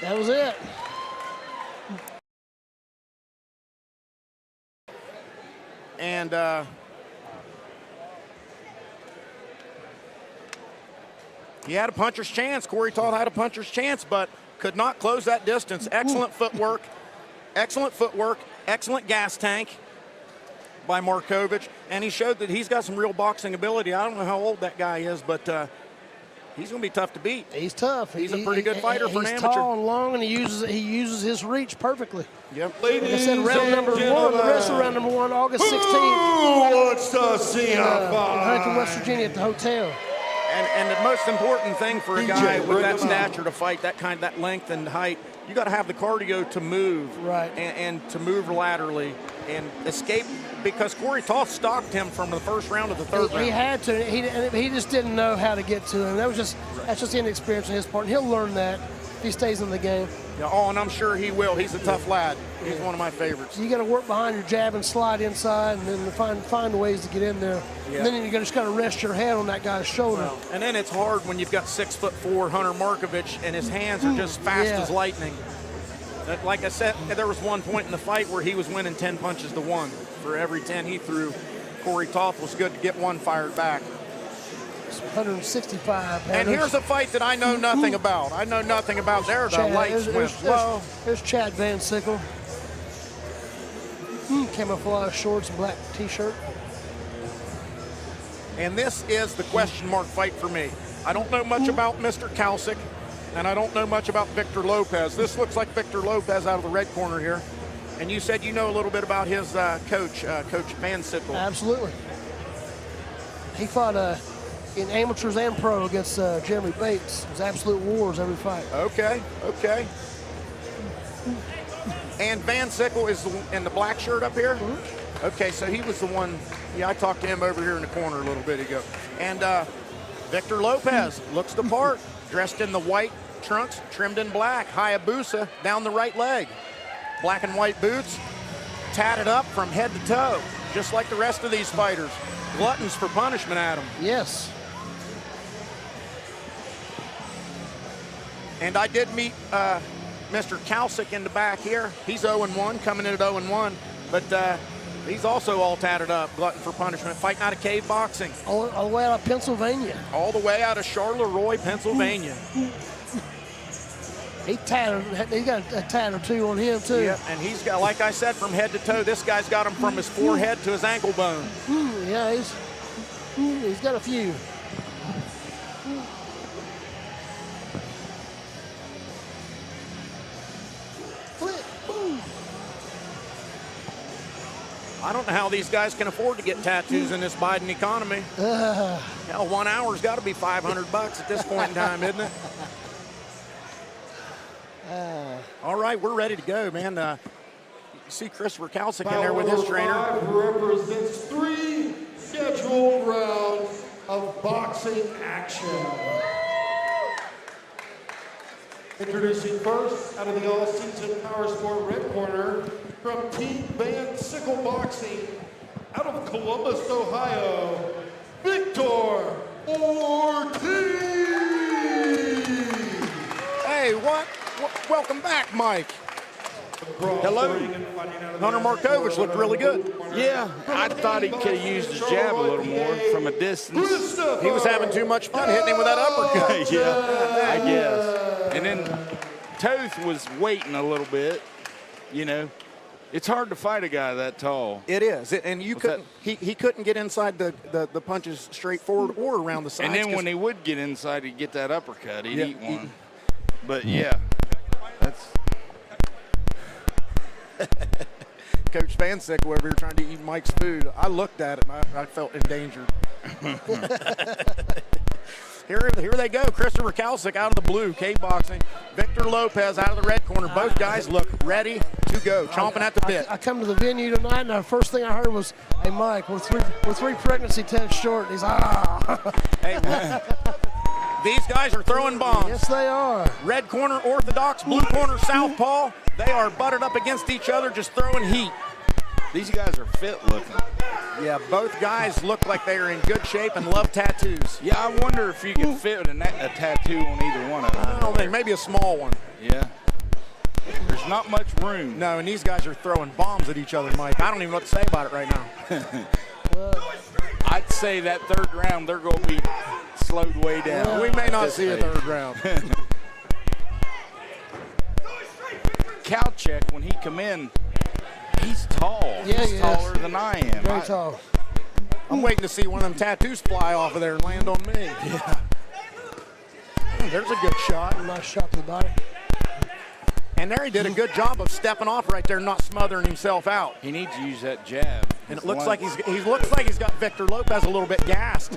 That was it. And he had a puncher's chance. Corey Toth had a puncher's chance, but could not close that distance. Excellent footwork, excellent gas tank by Markovic, and he showed that he's got some real boxing ability. I don't know how old that guy is, but he's going to be tough to beat. He's tough. He's a pretty good fighter for an amateur. He's tall and long, and he uses his reach perfectly. Yep. Like I said, round number one, the rest of round number one, August 16th. Who wants to see a In fight? Huntington, West Virginia at the hotel. And the most important thing for a guy with that bring him out. stature to fight that length and height, you got to have the cardio to move, Right. and to move laterally and escape, because Corey Toth stalked him from the first round to the third round. He had to. He just didn't know how to get to him. That's just inexperience on his part. And he'll learn that if he stays in the game. Yeah, oh, and I'm sure he will. He's a tough lad. He's one of my favorites. You got to work behind your jab and slide inside, and then find ways to get in there. Yeah. And then you just got to rest your head on that guy's shoulder. And then it's hard when you've got 6'4" Hunter Markovic, and his hands are just fast Yeah. as lightning. Like I said, there was one point in the fight where he was winning 10 punches to 1. For every 10 he threw, Corey Toth was good to get one fired back. It's 165. And here's a fight that I know nothing about. I know nothing about. There, the lights went low. There's Chad Van Sickle. Camouflage shorts and black T-shirt. And this is the question mark fight for me. I don't know much about Mr. Kalsic, and I don't know much about Victor Lopez. This looks like Victor Lopez out of the red corner here. And you said you know a little bit about his coach, Coach Van Sickle. Absolutely. He fought in amateurs and pro against Jeremy Bates. It was absolute wars every fight. Okay. And Van Sickle is in the black shirt up here? Okay, so he was the one. Yeah, I talked to him over here in the corner a little bit ago. And Victor Lopez looks the part, dressed in the white trunks, trimmed in black, Hayabusa down the right leg. Black and white boots, tatted up from head to toe, just like the rest of these fighters. Gluttons for punishment, Adam. Yes. And I did meet Mr. Kalsic in the back here. He's 0-1, coming in at 0-1, but he's also all tatted up, glutton for punishment, fighting out of cave boxing. All the way out of Pennsylvania. All the way out of Charleroi, Pennsylvania. He got a tat or two on him too. Yep, and he's got, like I said, from head to toe, this guy's got him from his forehead to his ankle bone. Yeah, he's got a few. I don't know how these guys can afford to get tattoos in this Biden economy. Hell, 1 hour's got to be $500 at this point in time, isn't it? All right, we're ready to go, man. You see Christopher Kalsic in there with his trainer. Five represents 3 scheduled rounds of boxing action. Introducing first, out of the all-season Power Sport red corner, from Team Van Sickle Boxing, out of Columbus, Ohio, Victor Ortiz. Hey, what? Welcome back, Mike. Hello. Hunter Markovic looked really good. Yeah, I thought he could have used his jab a little more from a distance. He was having too much fun hitting him with that uppercut. Yeah, I guess. And then Toth was waiting a little bit. You know, it's hard to fight a guy that tall. It is, and you couldn't. He couldn't get inside the punches straight forward or around the sides. And then when he would get inside, he'd get that uppercut. He'd eat one. eat. But yeah, that's. Coach Van Sickle over here trying to eat Mike's food. I looked at it and I felt endangered. Here they go. Christopher Kalsic out of the blue, K-boxing. Victor Lopez out of the red corner. Both guys look ready to go, chomping at the bit. I come to the venue tonight, and the first thing I heard was, "Hey, Mike, we're three pregnancy tests short." And he's Hey, these guys are throwing bombs. Yes, they are. Red corner Orthodox, blue corner Southpaw. They are butted up against each other, just throwing heat. These guys are fit looking. Yeah, both guys look like they are in good shape and love tattoos. Yeah, I wonder if you could fit a tattoo on either one of them. I don't think, maybe a small one. Yeah. There's not much room. No, and these guys are throwing bombs at each other, Mike. I don't even know what to say about it right now. Well, I'd say that third round they're going to be slowed way down. We may not This see a phase. third round. Kalchek, when he come in, he's tall. Yeah, he's he is. taller than I am. very tall. I'm waiting to see one of them tattoos fly off of there and land on me. Yeah. There's a good shot. Nice shot to the body. And there he did a good job of stepping off right there, not smothering himself out. He needs to use that jab. And it looks like he looks like he's got Victor Lopez a little bit gassed.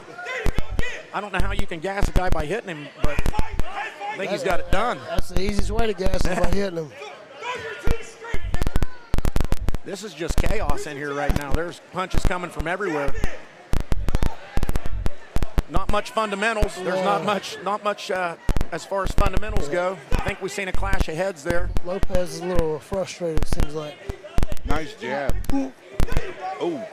I don't know how you can gas a guy by hitting him, but I think he's got it done. That's the easiest way to gas him by hitting him. This is just chaos in here right now. There's punches coming from everywhere. Not much fundamentals. There's not much as far as fundamentals go. I think we've seen a clash of heads there. Lopez is a little frustrated, it seems like. Nice jab. Oh,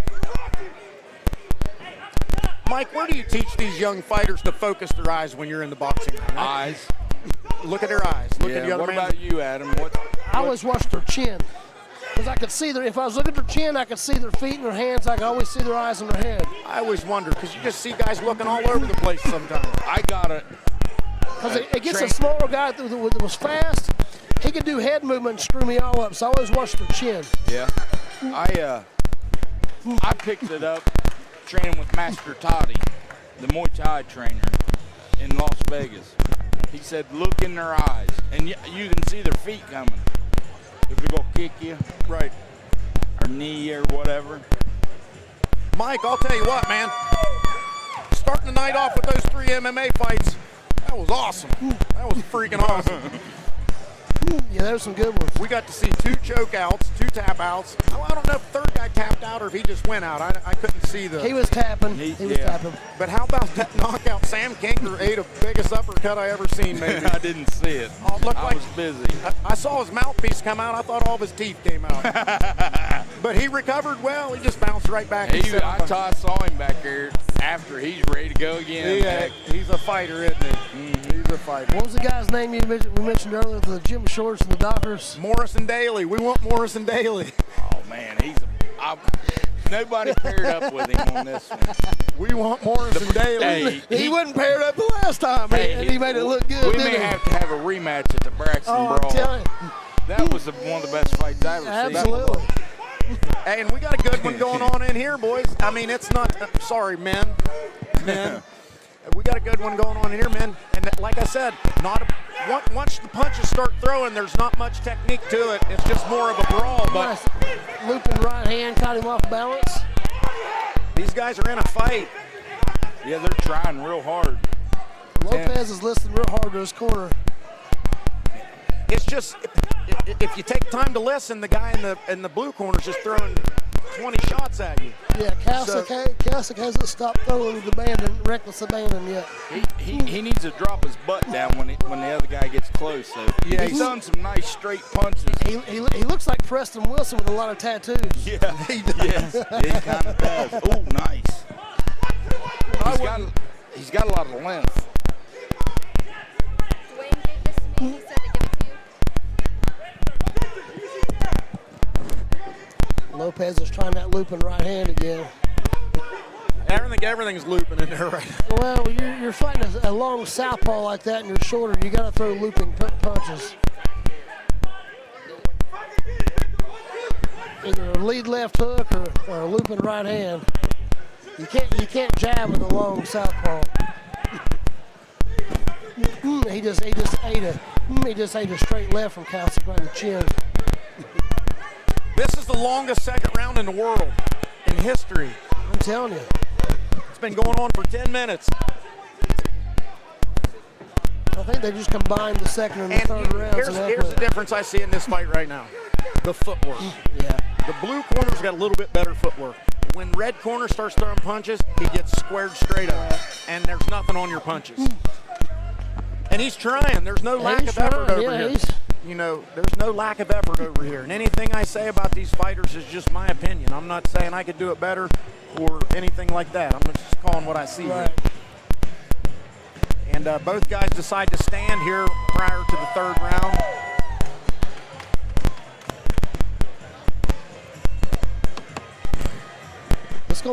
Mike, where do you teach these young fighters to focus their eyes when you're in the boxing ring? eyes. Look at their eyes. Look at the Yeah. other What man. about you, Adam? I always watched their chin. Because I could see if I was looking at their chin, I could see their feet and their hands. I could always see their eyes and their head. I always wonder because you just see guys looking all over the place sometimes. I got it. Because it gets a smaller guy that was fast. He could do head movement and screw me all up. So I always watched their chin. Yeah. I picked it up training with Master Toddy, the Muay Thai trainer in Las Vegas. He said, look in their eyes, and you can see their feet coming. If they're going to kick you, Right. or knee or whatever. Mike, I'll tell you what, man. Starting the night off with those 3 MMA fights, that was awesome. That was freaking awesome. Yeah, there's some good ones. We got to see 2 choke outs, 2 tap outs. Oh, I don't know if the third guy tapped out or if he just went out. I couldn't see the. He was tapping. He- He was yeah. tapping. But how about that knockout? Sam Kinker ate the biggest uppercut I ever seen, maybe. I didn't see it. Oh, it looked I like- was busy. I saw his mouthpiece come out. I thought all of his teeth came out. But he recovered well. He just bounced right back. and sat up. I saw him back there after he's ready to go again. Heck, He's a fighter, isn't he? He's a fighter. What was the guy's name we mentioned earlier? The Jim Shorts and the Dockers. Morrison Daly. We want Morrison Daly. oh, man, nobody paired up with him on this one. We want Morrison Daly. Hey, He wasn't paired up the last time, and he made it look good. We didn't may he? have to have a rematch at the Braxton Oh, I'm Brawl. telling you. That was one of the best fights I ever seen. Absolutely. Hey, and we got a good one going on in here, boys. I mean, it's not. Sorry, men. We got a good one going on in here, men. And like I said, once the punches start throwing, there's not much technique to it. It's just more of a brawl. But Nice. Looping right hand, caught him off balance. these guys are in a fight. Yeah, they're trying real hard. Lopez is listening real hard to his corner. It's just if you take time to listen, the guy in the blue corner is just throwing 20 shots at you. Yeah, Kasich hasn't stopped throwing with reckless abandon yet. He needs to drop his butt down when the other guy gets close. So Yeah, he's done some nice straight punches. He looks like Preston Wilson with a lot of tattoos. Yeah, he does. Yes, yeah, he kind of does. Oh, nice. He's got a lot of length. Dwayne gave this to me. He said to give it to you. Lopez is trying that looping right hand again. Everything's looping in there right now. Well, you're fighting a long southpaw like that, and you're shorter. You got to throw looping punches. Either a lead left hook or a looping right hand. You can't jab with a long southpaw. He just ate a straight left from Kasich right in the chin. This is the longest second round in the world in history. I'm telling you. It's been going on for 10 minutes. I think they just combined the second and the And third rounds. here's the difference I see in this fight right now. The footwork. Yeah. The blue corner's got a little bit better footwork. When red corner starts throwing punches, he gets squared straight up. And there's nothing on your punches. And he's trying. There's no lack he's of effort trying, over yeah, here. he's- You know, there's no lack of effort over here. And anything I say about these fighters is just my opinion. I'm not saying I could do it better or anything like that. I'm just calling what I see Right. here. And both guys decide to stand here prior to the third round.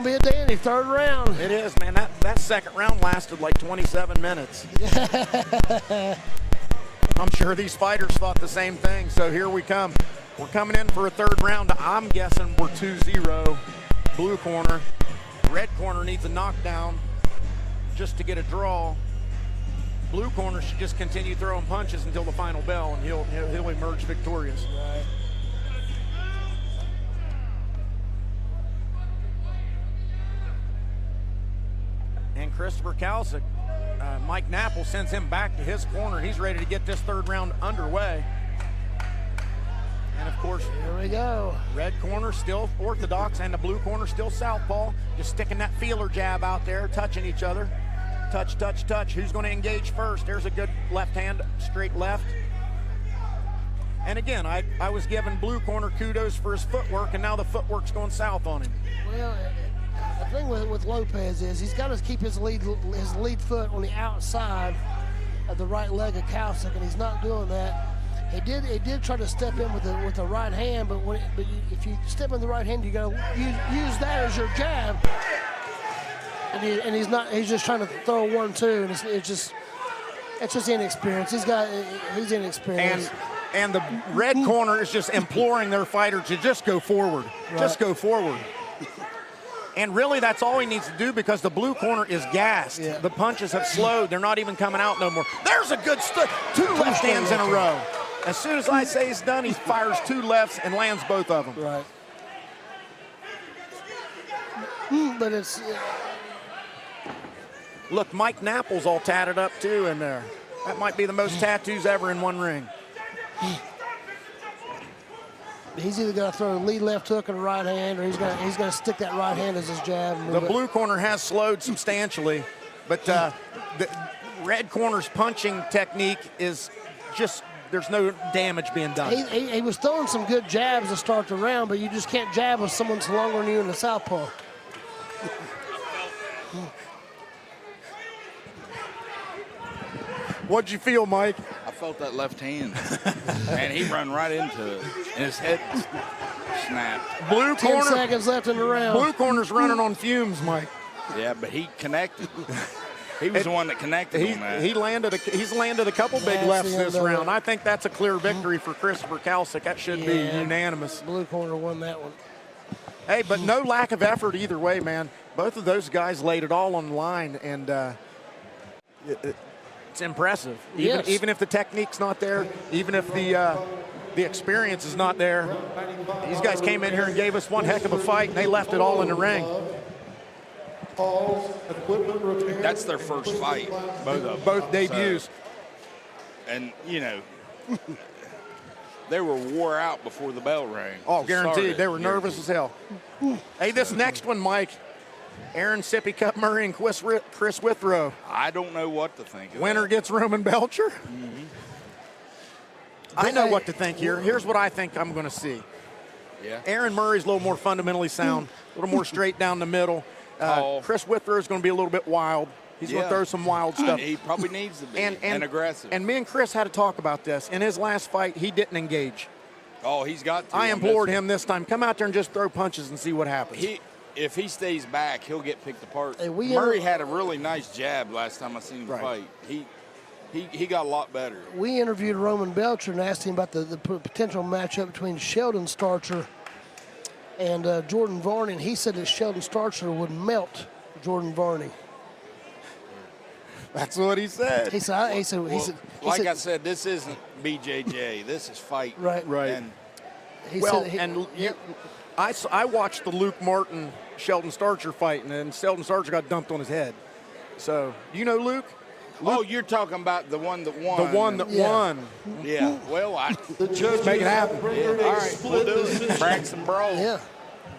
going to be a dandy. Third round. It is, man. That second round lasted like 27 minutes. I'm sure these fighters thought the same thing. So here we come. We're coming in for a third round. I'm guessing we're 2-0 blue corner. Red corner needs a knockdown just to get a draw. Blue corner should just continue throwing punches until the final bell, and he'll emerge victorious. Right. And Christopher Kalsick, Mike Napple sends him back to his corner. He's ready to get this third round underway. And of course, Here we go. red corner still orthodox, and the blue corner still southpaw. Just sticking that feeler jab out there, touching each other. Touch, touch, touch. Who's going to engage first? There's a good left hand, straight left. And again, I was giving blue corner kudos for his footwork, and now the footwork's going south on him. Well, the thing with Lopez is he's got to keep his lead foot on the outside of the right leg of Kalsick, and he's not doing that. He did try to step in with the right hand, but if you step in the right hand, you got to use that as your jab. And he's not. He's just trying to throw 1-2, and it's just inexperience. He's inexperienced. And the red corner is just imploring their fighter to just go forward. Right. Just go forward. And really, that's all he needs to do, because the blue corner is gassed. Yeah. The punches have slowed. They're not even coming out no more. There's a good two left hands in a row. As soon as I say he's done, he fires two lefts and lands both of them. Right. But it's Look, Mike Napple's all tatted up too in there. That might be the most tattoos ever in one ring. he's either going to throw a lead left hook and a right hand, or he's going to stick that right hand as his jab. And The move it. blue corner has slowed substantially, but the red corner's punching technique is just, there's no damage being done. He was throwing some good jabs to start the round, but you just can't jab with someone that's longer than you in the southpaw. What'd you feel, Mike? I felt that left hand, and he run right into it, and his head snapped. Blue 10 corner. seconds left in the round. Blue corner's running on fumes, Mike. Yeah, but he connected. He was the one that connected on that. He's landed a couple big That's lefts the this end of round. it. I think that's a clear victory for Christopher Kalsick. That should be Yeah. unanimous. Blue corner won that one. Hey, but no lack of effort either way, man. Both of those guys laid it all on the line, and it's impressive. Yes. Even if the technique's not there, even if the experience is not there, these guys came in here and gave us one heck of a fight, and they left it all in the ring. That's their first fight, both of them. Both debuts. And, you know, they were wore out before the bell rang. Oh, guaranteed. Started. They were nervous as hell. Hey, this next one, Mike, Aaron Sippy Cup Murray and Chris Withrow. I don't know what to think of Winner that. gets Roman Belcher. Mm-hmm. I know what to think here. Here's what I think I'm going to see. Yeah. Aaron Murray's a little more fundamentally sound, a little more straight down the middle. Chris Withrow is going to be a little bit wild. He's going to throw some wild stuff. He probably needs to be, and aggressive. And me and Chris had to talk about this. In his last fight, he didn't engage. Oh, he's got to. I implored him this time, come out there and just throw punches and see what happens. If he stays back, he'll get picked apart. Hey, Murray had a really nice jab last time I seen him Right. fight. He got a lot better. We interviewed Roman Belcher and asked him about the potential matchup between Sheldon Starcher and Jordan Varney, and he said that Sheldon Starcher would melt Jordan Varney. That's what he said. He said, I said, this isn't BJJ. This is fight. Right. Right. He Well, said he- and I watched the Luke Martin Sheldon Starcher fight, and Sheldon Starcher got dumped on his head. So, you know Luke? Oh, you're talking about the one that won. The one that Yeah. won. Yeah. Well, The judges make it happen. have yeah. rendered All a right, split we'll do it. decision Cracks and brawls. yeah.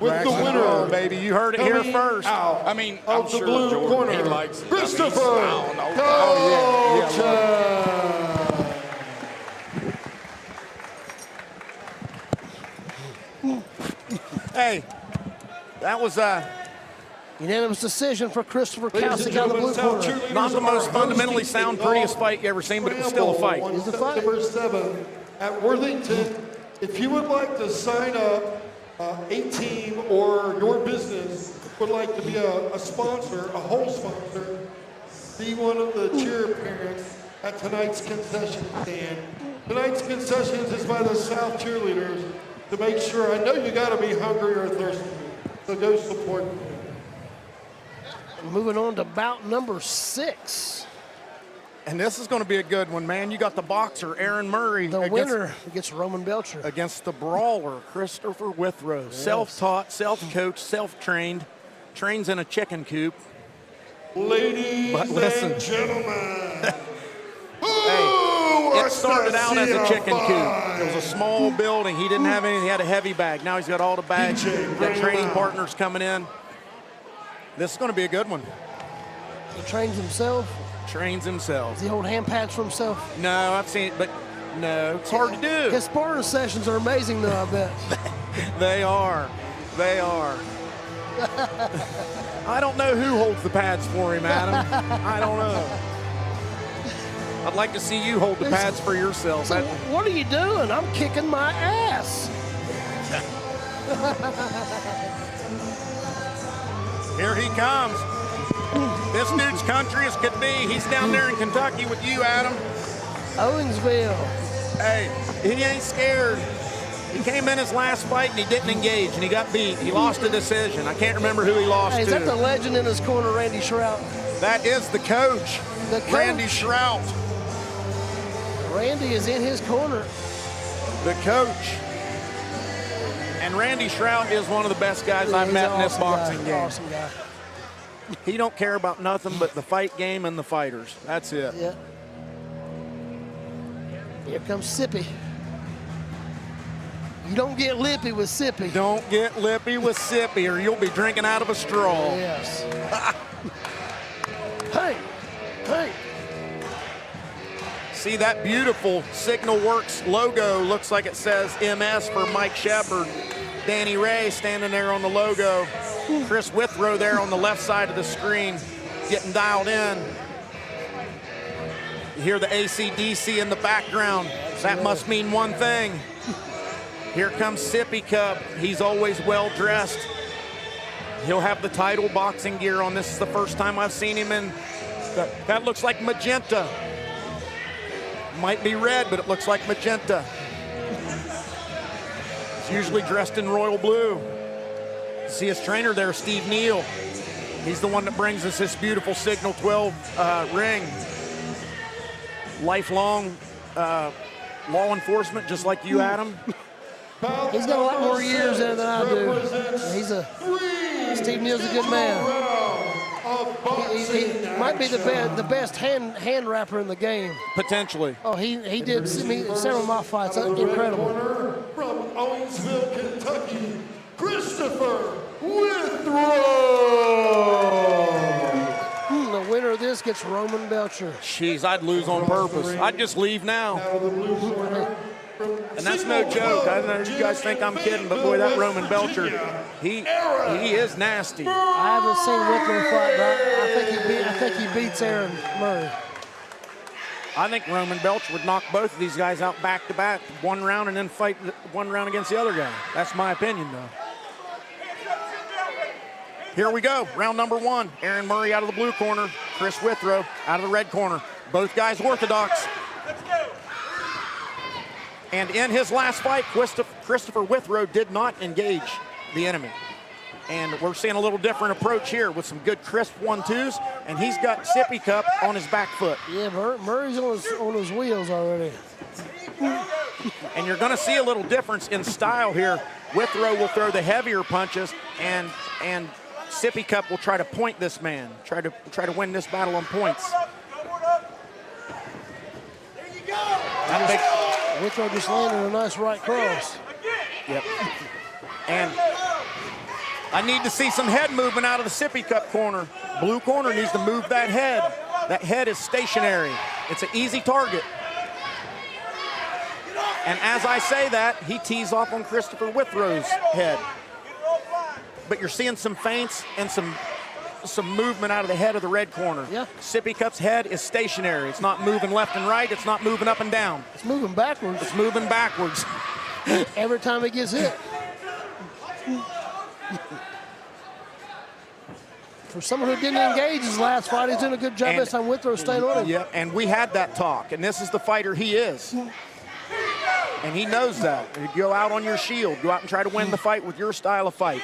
with the Oh, winner. baby, you heard it here Coming first. out I mean, of I'm the sure blue Jordan, corner, he likes it. Christopher I don't know. Hey, that was Unanimous decision for Christopher Ladies and Kalsick out of the gentlemen, blue South corner. cheerleaders not the most are fundamentally hosting sound, a prettiest fight you ever seen, but it was still a fight. On It's a fight. September 7th at Worthington. If you would like to sign up a team or your business would like to be a sponsor, a whole sponsor, be one of the cheer parents at tonight's concession stand. Tonight's concessions is by the South Cheerleaders to make sure, I know you gotta be hungry or thirsty, so go support them. Moving on to bout number 6. And this is going to be a good one, man. You got the boxer, Aaron Murray. The winner gets Roman Belcher. Against the brawler, Christopher Withrow. Yes. Self-taught, self-coached, self-trained. Trains in a chicken coop. Ladies and gentlemen. It started out as a chicken coop. It was a small building. He didn't have anything. He had a heavy bag. Now he's got all the bags. Got training partners coming in. This is going to be a good one. He trains himself. Trains himself. Does he hold hand pads for himself? No, I've seen it, but no, it's hard to do. His sparring sessions are amazing, though, I bet. They are. They are. I don't know who holds the pads for him, Adam. I don't know. I'd like to see you hold the pads for yourself. So what are you doing? I'm kicking my ass. Here he comes. This dude's country as could be. He's down there in Kentucky with you, Adam. Owensville. Hey, he ain't scared. He came in his last fight and he didn't engage and he got beat. He lost a decision. I can't remember who he lost Hey, is to. that the legend in his corner, Randy Shrout? That is the coach, Randy Shrout. Randy is in his corner. The coach. And Randy Shrout is one of the best guys I've met in this boxing game. Awesome guy. He don't care about nothing but the fight game and the fighters. That's it. Yeah. Here comes Sippy. You don't get lippy with Sippy. Don't get lippy with Sippy or you'll be drinking out of a straw. Yes. Hey, hey. See that beautiful Signal Works logo? Looks like it says MS for Mike Shepard. Danny Ray standing there on the logo. Chris Withrow there on the left side of the screen getting dialed in. You hear the AC/DC in the background. That must mean one thing. Here comes Sippy Cup. He's always well dressed. He'll have the title boxing gear on. This is the first time I've seen him in. That looks like magenta. Might be red, but it looks like magenta. He's usually dressed in royal blue. See his trainer there, Steve Neal. He's the one that brings us this beautiful Signal 12 ring. Lifelong law enforcement, just like you, Adam. He's got a lot more years in it than I do. Steve Neal's a good man. He might be the best hand rapper in the game. Potentially. Oh, he did several of my fights. That's incredible. From Owensville, Kentucky, Christopher Withrow. The winner of this gets Roman Belcher. Jeez, I'd lose on purpose. I'd just leave now. And that's no joke. I know you guys think I'm kidding, but boy, that Roman Belcher, he is nasty. I haven't seen Withrow fight, but I think he beats Aaron Murray. I think Roman Belcher would knock both of these guys out back to back, one round, and then fight one round against the other guy. That's my opinion, though. Here we go, round number 1. Aaron Murray out of the blue corner, Chris Withrow out of the red corner. Both guys orthodox. And in his last fight, Christopher Withrow did not engage the enemy. And we're seeing a little different approach here with some good crisp 1-2s, and he's got Sippy Cup on his back foot. Yeah, Murray's on his wheels already. And you're gonna see a little difference in style here. Withrow will throw the heavier punches, and Sippy Cup will try to point this man, try to win this battle on points. Withrow just landed a nice right cross. Yep. And I need to see some head movement out of the Sippy Cup corner. Blue corner needs to move that head. That head is stationary. It's an easy target. And as I say that, he tees off on Christopher Withrow's head. But you're seeing some feints and some movement out of the head of the red corner. Yeah. Sippy Cup's head is stationary. It's not moving left and right. It's not moving up and down. It's moving backwards. It's moving backwards. Every time it gets hit. For someone who didn't engage his last fight, he's doing a good job And- this time. Withrow staying on him. Yeah, and we had that talk, and this is the fighter he is. And he knows that. You go out on your shield. Go out and try to win the fight with your style of fight.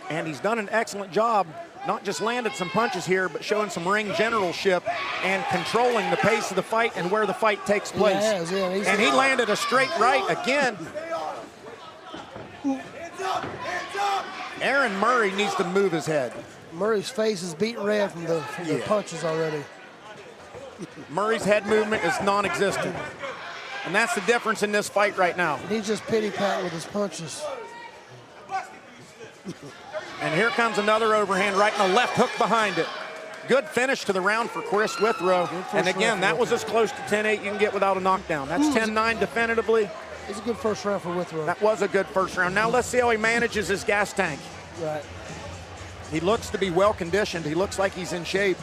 And he's done an excellent job, not just landed some punches here, but showing some ring generalship and controlling the pace of the fight and where the fight takes place. He has, yeah, And he landed a straight right again. Aaron Murray needs to move his head. Murray's face is beat red from the Yeah. punches already. Murray's head movement is non-existent. And that's the difference in this fight right now. He's just pity-patting with his punches. And here comes another overhand right and a left hook behind it. Good finish to the round for Chris Withrow. And again, that was as close to 10-8 you can get without a knockdown. That's 10-9 definitively. It's a good first round for Withrow. That was a good first round. Now let's see how he manages his gas tank. Right. He looks to be well conditioned. He looks like he's in shape.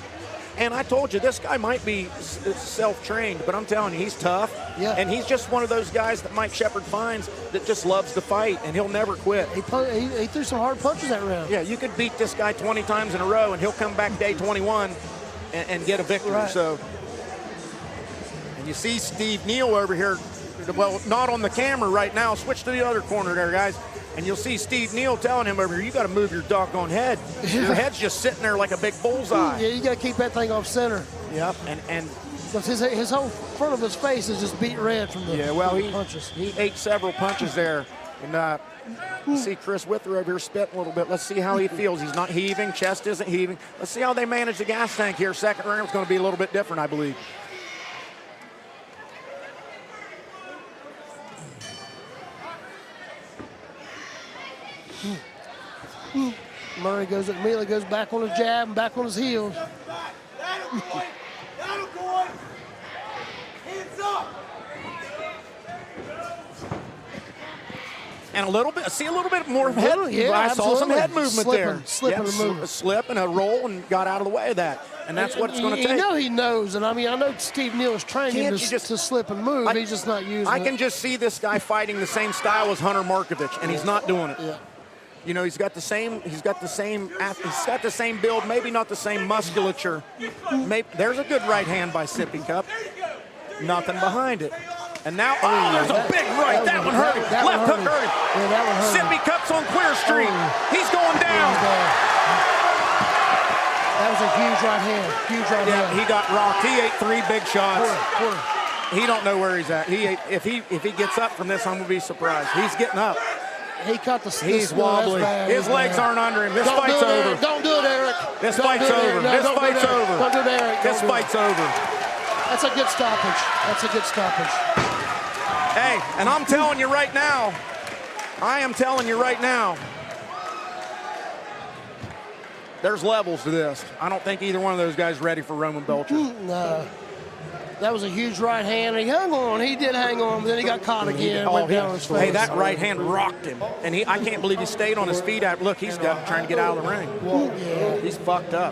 And I told you, this guy might be self-trained, but I'm telling you, he's tough. Yeah. And he's just one of those guys that Mike Shepard finds that just loves to fight, and he'll never quit. He threw some hard punches that round. Yeah, you could beat this guy 20 times in a row, and he'll come back day 21 and get a victory. Right. So, and you see Steve Neal over here, well, not on the camera right now. Switch to the other corner there, guys. And you'll see Steve Neal telling him over here, you got to move your doggone head. Your head's just sitting there like a big bullseye. Yeah, you got to keep that thing off center. Yep. And Because his whole front of his face is just beat red from the yeah, well, punches. he ate several punches there. And you see Chris Withrow over here spitting a little bit. Let's see how he feels. He's not heaving, chest isn't heaving. Let's see how they manage the gas tank here. Second round is going to be a little bit different, I believe. Murray immediately goes back on his jab and back on his heels. And a little bit more head. Yeah, I saw some absolutely. head movement there. Slipping Yep, and moving. a slip and a roll and got out of the way of that. And that's what it's going to take. You know he knows, and I mean, I know Steve Neal is training him Can't you just- to slip and move. He's just not using I it. can just see this guy fighting the same style as Hunter Markovich, and he's not doing it. Yeah. You know, he's got the same build, maybe not the same musculature. There's a good right hand by Sippy Cup. Nothing behind it. And now, there's a big right. That one hurt him. Left hook hurt him. Yeah, that one hurt him. Sippy Cup's on Queer Street. He's going down. That was a huge right hand. Huge right Yeah, hand. he got rocked. He ate 3 big shots. Quarter. He don't know where he's at. If he gets up from this, I'm gonna be surprised. He's getting up. He caught the. He's wobbly. His legs aren't under him. This Don't fight's do it, over. Eric. Don't do it, Eric. This Don't fight's do it, over. Eric. No, This don't do fight's it, Eric. over. Don't do it, Eric. This Don't do it. fight's over. That's a good stoppage. That's a good stoppage. Hey, and I'm telling you right now, there's levels to this. I don't think either one of those guys is ready for Roman Belcher. No. That was a huge right hand. He hung on. He did hang on, but then he got caught again. Went down on his face. Hey, that right hand rocked him. And I can't believe he stayed on his feet. Look, he's trying to get out of the ring. Well, yeah. He's fucked up.